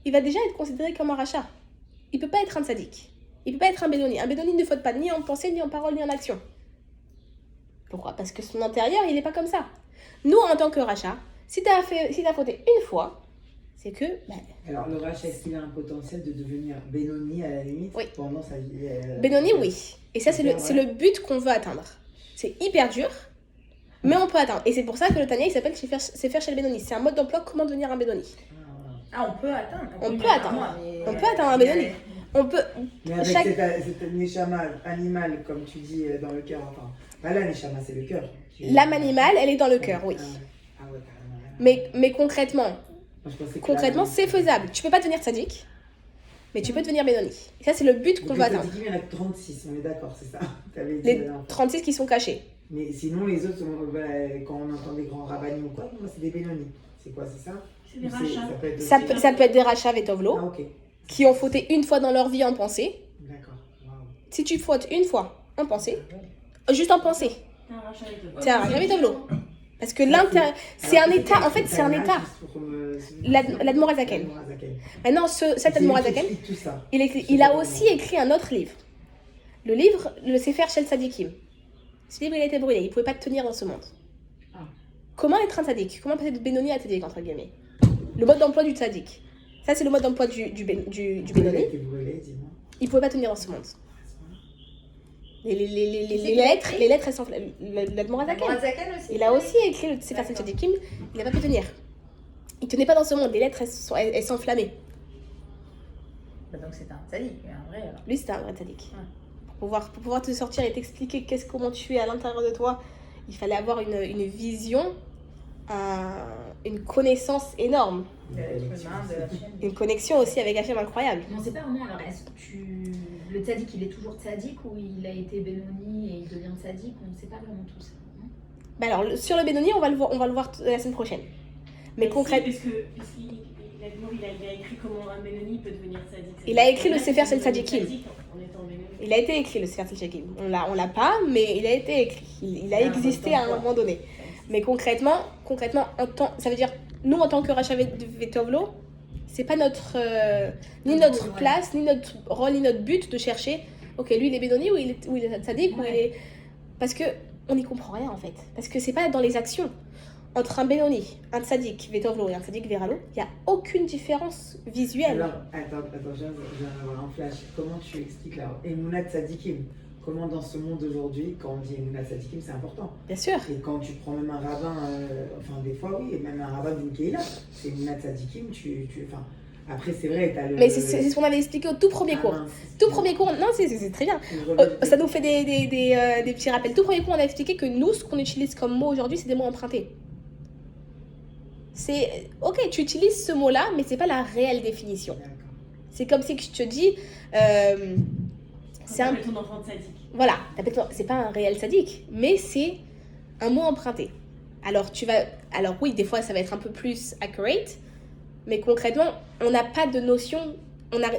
il va déjà être considéré comme un rachat. Il ne peut pas être un tzaddik. Il ne peut pas être un bédoni. Un bédoni ne faute pas ni en pensée, ni en parole, ni en action. Pourquoi? Parce que son intérieur, il n'est pas comme ça. Nous, en tant que rachat, si tu as fauté une fois, c'est que... Alors, le rachat, est-ce qu'il a un potentiel de devenir bénoni à la limite pendant sa vie Bénoni, oui. Et ça, c'est le but qu'on veut atteindre. C'est hyper dur, mais on peut atteindre. Et c'est pour ça que le Tania, il s'appelle Sefer Shel Bénoni. C'est un mode d'emploi, comment devenir un bédoni. Ah, on peut atteindre. On peut atteindre. On peut atteindre un bédoni. On peut... Mais avec cette neshama animale, comme tu dis, dans le cœur, enfin... Bah là, neshama, c'est le cœur. L'âme animale, elle est dans le cœur, oui. Ah ouais, carrément. Mais concrètement, c'est faisable. Tu peux pas devenir tzaddik, mais tu peux devenir bédoni. Et ça, c'est le but qu'on veut atteindre. Il y en a 36, on est d'accord, c'est ça? Les 36 qui sont cachés. Mais sinon, les autres, quand on entend des grands rabbinim ou quoi, c'est des bénonis. C'est quoi, c'est ça? C'est des rachats. Ça peut être des rachats vetovlo, ah, okay. Qui ont fauté une fois dans leur vie en pensée. D'accord. Wow. Si tu fautes une fois en pensée, juste en pensée, c'est un rachat vetovlo. Parce que l'intérieur, c'est un état, en fait, c'est un état. L'Admorazaken. Maintenant, cet Admorazaken, il a aussi écrit un autre livre. Le livre, le Sefer Shel Tzadikim. Ce livre, il a été brûlé, il ne pouvait pas tenir dans ce monde. Comment être un tzaddik? Comment passer de bénoni à tzaddik, entre guillemets? Le mode d'emploi du tzaddik. Ça, c'est le mode d'emploi du bénoni. Il ne pouvait pas tenir dans ce monde. Les lettres, elles sont... L'Admorazaken aussi. Il a aussi écrit le Sefer Shel Tzadikim, il n'a pas pu tenir. Il ne tenait pas dans ce monde, les lettres, elles s'enflammaient. Bah donc c'est un tzaddik, un vrai alors. Lui, c'était un vrai tzaddik. Pour pouvoir te sortir et t'expliquer comment tu es à l'intérieur de toi, il fallait avoir une vision, une connaissance énorme. Une connexion aussi avec Hachem incroyable. On ne sait pas vraiment, alors est-ce que le tzaddik il est toujours tzaddik ou il a été bénoni et il devient tzaddik? On ne sait pas vraiment tout ça. Bah alors, sur le bénoni, on va le voir la semaine prochaine. Mais concrètement. Parce qu'il a écrit comment un bénoni peut devenir tzaddik. Il a écrit le Sefer Shel Tzadikim. Il a été écrit le Sefer Shel Tzadikim. On l'a pas, mais il a été écrit. Il a existé à un moment donné. Mais concrètement, ça veut dire, nous en tant que Racha Vetovlo, c'est pas ni notre place, ni notre rôle, ni notre but de chercher, ok, lui il est bédoni ou il est tzaddik, ou il est... Parce qu'on n'y comprend rien en fait. Parce que c'est pas dans les actions. Entre un bédoni, un tzaddik Vetovlo et un tzaddik Veralo, il n'y a aucune différence visuelle. Alors, attends, je viens d'avoir un flash. Comment tu expliques là Emunat Tzadikim. comment dans ce monde d'aujourd'hui, quand on dit Emunat Tzadikim, c'est important. Bien sûr. Et quand tu prends même un rabbin, enfin des fois oui, et même un rabbin d'une Keïla, c'est Emunat Tzadikim, enfin, après c'est vrai, t'as le... Mais c'est ce qu'on avait expliqué au tout premier cours. mince, Tout premier cours, non, c'est très bien. Ça nous fait des petits rappels. Tout premier cours, on a expliqué que nous, ce qu'on utilise comme mot aujourd'hui, c'est des mots empruntés. C'est, ok, tu utilises ce mot-là, mais c'est pas la réelle définition. D'accord. C'est comme si je te dis, c'est un... ton enfant sadique. Voilà, c'est pas un réel sadique, mais c'est un mot emprunté. Alors oui, des fois ça va être un peu plus accurate, mais concrètement, on n'a pas de notion.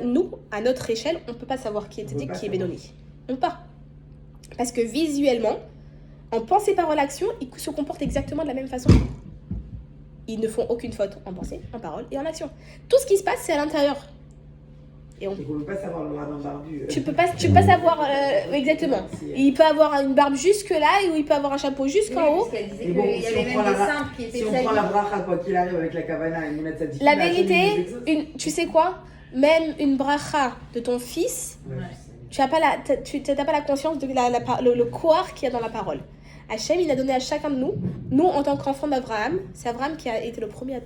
Nous, à notre échelle, on peut pas savoir qui est On sadique, peut pas qui est savoir. bénoni. On peut pas. Parce que visuellement, en pensée, parole, action, ils se comportent exactement de la même façon. Ils ne font aucune faute en pensée, en parole et en action. Tout ce qui se passe, c'est à l'intérieur. Et on Et qu'on ne peut pas savoir le rabbin barbu. Tu peux pas savoir exactement. Il peut avoir une barbe jusque là ou il peut avoir un chapeau jusqu'en haut. Parce qu'elle disait Et bon, qu'il y si avait on même prend des la- saints qui étaient Si on prend la sadiques. bracha, quoi qu'il arrive avec la kavana et Emunat Tzadikim, La Hachem, il nous vérité, exauce. tu sais quoi? Même une bracha de ton fils, Ouais, Ouais. tu n'as pas la conscience de le koar qu'il y a dans la parole. Hachem, il a donné à chacun de nous en tant qu'enfant d'Abraham, c'est Abraham qui a été le premier à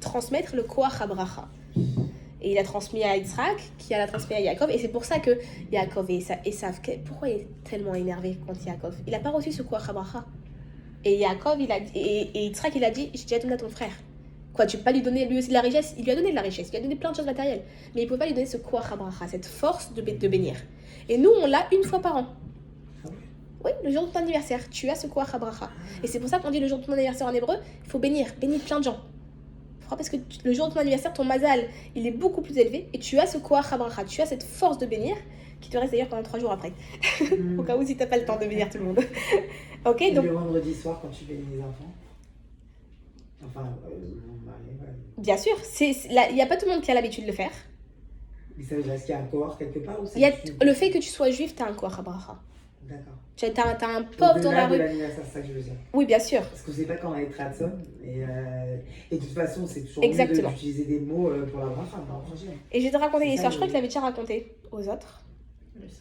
transmettre le koar à bracha. Et il a transmis à Yitzhak, qui l'a transmis à Yaakov. Et c'est pour ça que Yaakov et Esav, pourquoi il est tellement énervé contre Yaakov? Il n'a pas reçu ce koach habracha. Et Yaakov, et Yitzhak, il a dit, j'ai déjà donné à ton frère. Quoi, tu peux pas lui donner lui aussi de la richesse? Il lui a donné de la richesse, il lui a donné plein de choses matérielles. Mais il ne peut pas lui donner ce koach habracha, cette force de bénir. Et nous, on l'a une fois par an. Ah ouais. Oui, le jour de ton anniversaire, tu as ce koach habracha. Et c'est pour ça qu'on dit le jour de ton anniversaire en hébreu, il faut bénir plein de gens. Parce que le jour de ton anniversaire, ton mazal, il est beaucoup plus élevé et tu as ce koach habracha, tu as cette force de bénir qui te reste d'ailleurs pendant 3 jours après. Au cas où si t'as pas le temps de bénir tout le monde. Ok, Et donc le vendredi soir, quand tu bénis les enfants. Enfin, mon mari, ouais. bien sûr, il n'y a pas tout le monde qui a l'habitude de le faire. Mais ça veut dire, est-ce qu'il y a un cohort quelque part ou c'est Il y a juste une- le fait que tu sois juif, tu as un koach habracha. D'accord. Tu as un pauvre dans Au-delà la de rue. l'anniversaire, c'est ça que je veux dire. Oui, bien sûr. Parce qu'on ne sait pas quand on va être Ratson. Et de toute façon, c'est toujours Exactement. mieux d'utiliser des mots pour la bracha. Non, franchement. Et je vais te raconter une C'est histoire, ça, je crois le- que je l'avais déjà raconté aux autres.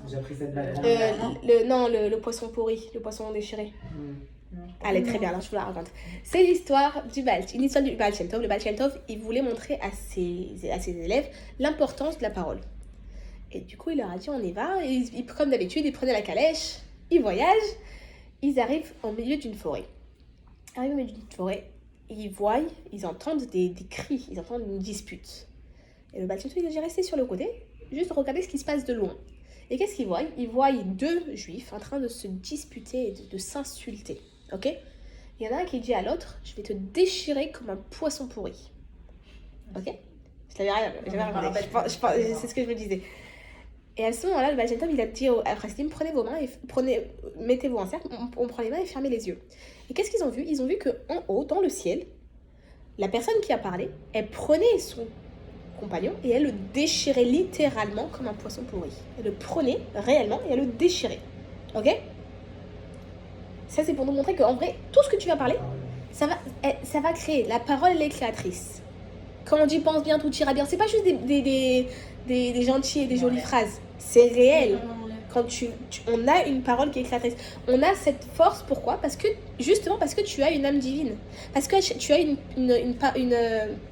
J'ai appris ça de ma grand-mère. Le poisson pourri, le poisson déchiré. Hmm. Elle est très bien, là, je vous la raconte. C'est l'histoire du une histoire du Baal Shem Tov. Le Baal Shem Tov, il voulait montrer à ses élèves l'importance de la parole. Et du coup, il leur a dit, on y va. Et comme d'habitude, ils prenaient la calèche, ils voyagent, ils arrivent au milieu d'une forêt. Arrivés au milieu d'une forêt, ils entendent des cris, ils entendent une dispute. Et le Baal Shem Tov, il a dit, restez sur le côté, juste regardez ce qui se passe de loin. Et qu'est-ce qu'ils voient? Ils voient 2 juifs en train de se disputer et de s'insulter. Ok? Il y en a un qui dit à l'autre, je vais te déchirer comme un poisson pourri. Ok? Je l'avais raconté. C'est ce que je me disais. Et à ce moment-là, le Baal Shem Tov, il a dit à Chassidim, prenez vos mains et mettez-vous en cercle, on prend les mains et fermez les yeux. Et qu'est-ce qu'ils ont vu? Ils ont vu qu'en haut, dans le ciel, la personne qui a parlé, elle prenait son compagnon et elle le déchirait littéralement comme un poisson pourri. Elle le prenait réellement et elle le déchirait. Ok? Ça, c'est pour nous montrer qu'en vrai, tout ce que tu vas parler, ça va créer. La parole, elle est créatrice. Quand on dit pense bien, tout ira bien, c'est pas juste des gentils et des jolies phrases. C'est réel. Quand on a une parole qui est créatrice. On a cette force, pourquoi? Parce que tu as une âme divine. Parce que tu as une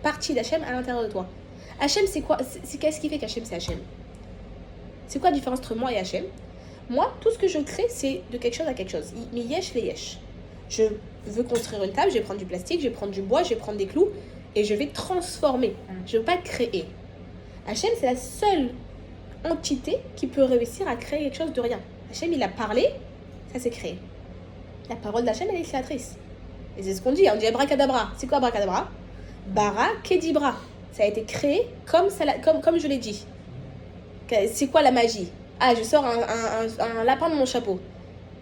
partie d'Hachem à l'intérieur de toi. Hachem, c'est quoi? Qu'est-ce qui fait qu'Hachem, c'est Hachem? C'est quoi la différence entre moi et Hachem? Moi, tout ce que je crée, c'est de quelque chose à quelque chose. Mi yesh le yesh. Je veux construire une table, je vais prendre du plastique, je vais prendre du bois, je vais prendre des clous et je vais transformer. Je ne veux pas créer. Hachem, c'est la seule entité qui peut réussir à créer quelque chose de rien. Hachem, il a parlé, ça s'est créé. La parole d'Hachem, elle est créatrice. Et c'est ce qu'on dit, on dit abracadabra. C'est quoi abracadabra? Bara kedibra. Ça a été créé comme je l'ai dit. C'est quoi la magie? Ah, je sors un lapin de mon chapeau.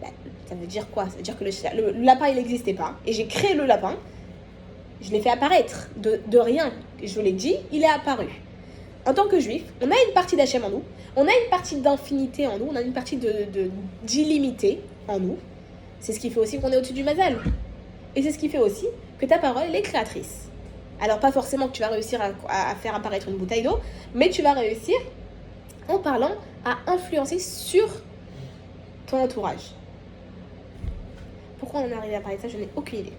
Bah, ça veut dire quoi? Ça veut dire que le lapin, il n'existait pas. Et j'ai créé le lapin. Je l'ai fait apparaître de rien. Je l'ai dit, il est apparu. En tant que juif, on a une partie d'Hachem en nous. On a une partie d'infinité en nous. On a une partie d'illimité en nous. C'est ce qui fait aussi qu'on est au-dessus du mazal. Et c'est ce qui fait aussi que ta parole, elle est créatrice. Alors, pas forcément que tu vas réussir à faire apparaître une bouteille d'eau, mais tu vas réussir, en parlant, à influencer sur ton entourage. Pourquoi on est arrivé à parler de ça, je n'ai aucune idée.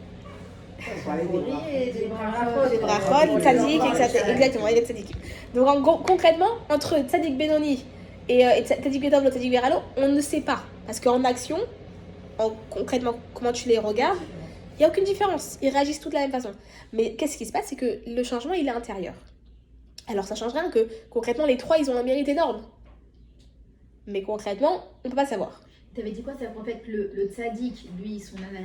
On parlait des bras. Des brachot. Des brachot, tzadik, exactement, il y a des tzadikim. Donc en gros, concrètement, entre tzadik Benoni et tzadik Bedov, tzadik Veralo, on ne sait pas. Parce qu'en action, concrètement, comment tu les regardes, il n'y a aucune différence. Ils réagissent tous de la même façon. Mais qu'est-ce qui se passe, c'est que le changement, il est intérieur. Alors ça change rien que, concrètement, les trois, ils ont un mérite énorme. Mais concrètement, on ne peut pas savoir. T'avais dit quoi? C'est qu'en fait, le tzaddik, lui, son âme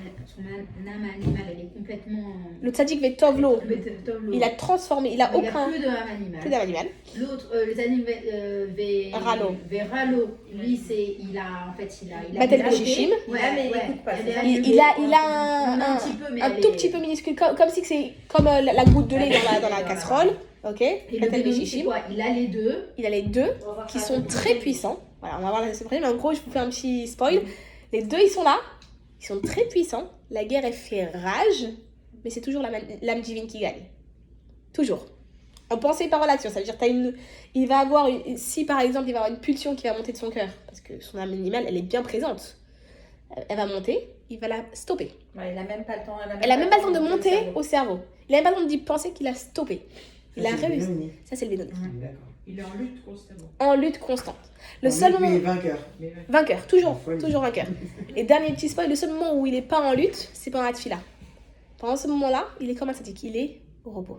animale, elle est complètement. Le tzadik Vetovlo, Tovlo. il a transformé, il a Il n'y a aucun... plus d'âme animale. Plus d'âme animale. L'autre, le tzaddik Ralo. Veralo, lui, il a Batel arrêté. Beshishim. Ouais, mais il écoute pas. Il a un petit peu, mais un elle tout est- petit peu minuscule, comme si c'est comme la goutte de lait dans la casserole. Ok. Et le Batel Benoni, c'est Beshishim. quoi? Il a les deux. Il a les deux qui sont très puissants. Voilà, on va voir la semaine prochaine, mais en gros, je vous fais un petit spoil. Les deux, ils sont là, ils sont très puissants. La guerre, elle fait rage, mais c'est toujours l'âme divine qui gagne. Toujours. En pensée par relation, ça veut dire il va avoir si par exemple il va avoir une pulsion qui va monter de son cœur, parce que son âme animale, elle est bien présente. Elle va monter, il va la stopper. Ouais, il a même pas le temps. Elle a même pas le temps de monter au cerveau. Il a même pas le temps d'y penser qu'il a stoppé. Il a Ça, c'est réussi. Benoni. Ça, c'est le Benoni. D'accord. Il est en lutte constamment. En lutte constante. Le En seul lutte, moment. mais vainqueur. Vainqueur, toujours, La folie. toujours vainqueur. Et dernier petit spoil, le seul moment où il n'est pas en lutte, c'est pendant la tfila. Pendant ce moment-là, il est comme un tzaddik, il est au repos.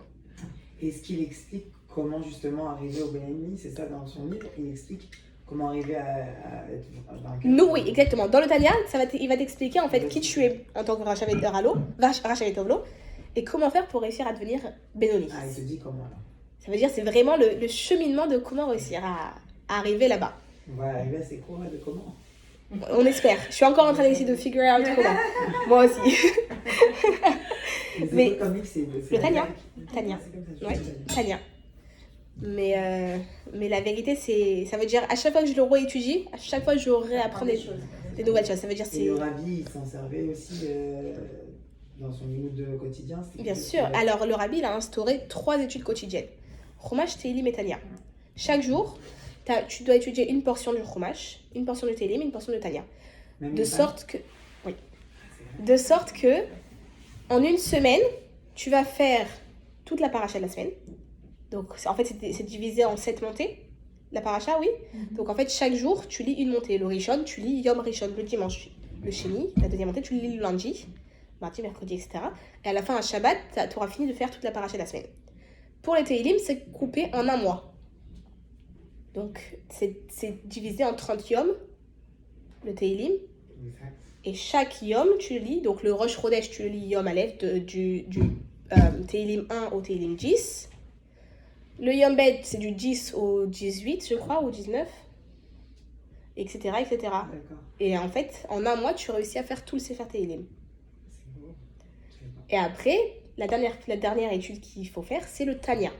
Est-ce qu'il explique comment justement arriver au Benoni? C'est ça dans son livre? Il explique comment arriver à être vainqueur. Nous, oui, exactement. Dans le Tanya, il va t'expliquer en fait qui tu es en tant que Rachavet Tovlo et comment faire pour réussir à devenir Benoni. Ah, il te dit comment là? Ça veut dire c'est vraiment le cheminement de comment réussir à arriver là-bas. On va arriver à ces cours là de comment? On espère. Je suis encore en train d'essayer de figure out comment. Moi aussi. Mais- Les comics, c'est Le Tanya. c'est Tanya. comme ça, je Ouais, sais. Tanya. Mais la vérité, ça veut dire à chaque fois que je le réétudie, à chaque fois j'aurai à apprendre des nouvelles choses. Ça veut dire Et le rabbi, il s'en servait aussi dans son niveau de quotidien. c'était Bien quelque sûr. chose de- Alors, le rabbi, il a instauré 3 études quotidiennes. Chumash, Teilim et Tanya. Chaque jour, tu dois étudier une portion du Chumash, une portion de Teilim, une portion de Tanya. Même De les sorte que... Oui. femmes, c'est vrai. De sorte que, en une semaine, tu vas faire toute la paracha de la semaine. Donc, en fait, c'est divisé en 7 montées. La paracha, oui. Donc, en fait, chaque jour, tu lis une montée. Le Rishon, tu lis Yom Rishon, le dimanche. Le Sheni, la deuxième montée, tu lis le lundi, mardi, mercredi, etc. Et à la fin, à Shabbat, tu auras fini de faire toute la paracha de la semaine. Pour les Teilim, c'est coupé en un mois. Donc, c'est divisé en 30 Yom, le Teilim. Exact. Et chaque Yom, tu le lis. Donc, le Rosh Chodesh, tu le lis Yom Aleph, du Teilim 1 au Teilim 10. Le Yom Bet, c'est du 10 au 18, je crois, ou 19. Etc., etc. D'accord. Et en fait, en un mois, tu réussis à faire tout le Sefer Teilim. C'est beau. Je sais pas. Et après, la dernière étude qu'il faut faire, c'est le Tanya.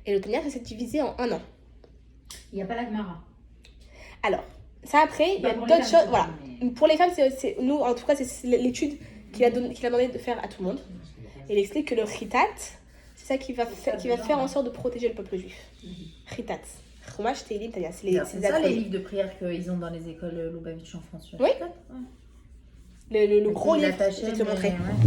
Et le Tanya, ça s'est divisé en un an. Il n'y a pas la Gemara. Alors, ça après, il y a Pas pour les d'autres femmes, choses. Voilà. mais- Pour les femmes, nous, en tout cas, c'est l'étude qu'il a demandé de faire à tout le monde. Et il explique que le Chitat, c'est ça qui va faire en sorte de protéger le peuple juif. Chitat. Chumash, Teilim, Tanya. C'est C'est ça les acronymes. livres de prière qu'ils ont dans les écoles Lubavitch en France. Oui. Le gros Ils livre, je l'attachaient, vais te le montrer. mais ouais.